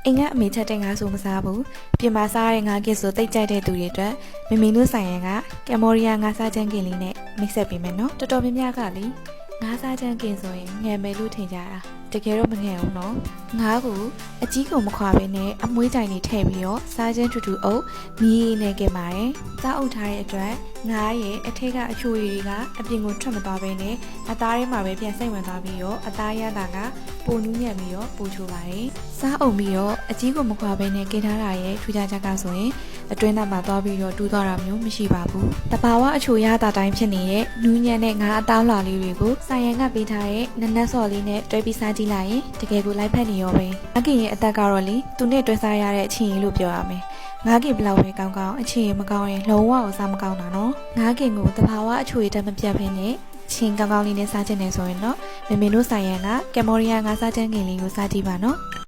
အိမ်ကအမေချက်တဲ့ငါဆိုမစားဘူးပြင်မာစားတဲ့ငါကစ်ဆိုတိတ်ကြိုက်တဲ့သူတွေအတွက်မမီနုဆိုင်ရန်ကကမ်ဘောဒီးယားငါစားချမ်းကင်လေးနဲ့မိတ်ဆက်ပေးမယ်နော်တော်တော်များများကလေငါစားချမ်းကင်ဆိုရင်ငယ်မယ်လို့ထင်ကြတာတကယ်တော့မငယ်ဘူးနော်ငါကိုအကြီးကိုမခွာဘဲနဲ့အမွှေးကြိုင်နေထည့်ပြီးတော့စားချင်းထူထူအုပ်မီးနေခဲ့ပါတယ်စားအုပ်ထားတဲ့အတွက်ငါရဲ့အထက်ကအချိုရည်တွေကအပြင်ကိုထွက်မသွားဘဲနဲ့အသားထဲမှာပဲပြန်စိတ်ဝင်သွားပြီးတော့အသားရတာကပိုနူးညံ့ပြီးတော့ပိုချိုပါတယ်စားအုပ်ပြီးတော့အကြီးကိုမခွာဘဲနဲ့กินထားတာရဲ့ထူးခြားချက်ကဆိုရင်အတွင်းသားမှာသွားပြီးတော့တူးသွားတာမျိုးမရှိပါဘူးတဘာဝအချိုရတာတိုင်းဖြစ်နေတဲ့နူးညံ့တဲ့ငါအသားလွှာလေးတွေကိုဆိုင်ရန်ကပေးထားတဲ့နက်နက်စော်လေးနဲ့တွဲပြီးစားကြည့်လိုက်ရင်တကယ်ကိုလိုက်ဖက်နေရောပဲအကင်ရဲ့အသက်ကတော့လေသူနဲ့တွဲစားရတဲ့အချင်းကြီးလို့ပြောရမယ်ငါးကင်ဘလောက်ပဲကောင်းကောင်းအချင်းရင်မကောင်းရင်လုံးဝကိုစားမကောင်းတာနော်ငါးကင်ကိုတဘာဝအချိုရတက်မပြတ်ဖင်းနဲ့ချင်းကောင်းကောင်းလေးနဲ့စားချင်တယ်ဆိုရင်တော့မမေတို့ဆိုင်ရန်ကကမ်ဘောဒီးယားငါးစားချမ်းကင်လေးကိုစားကြည့်ပါနော်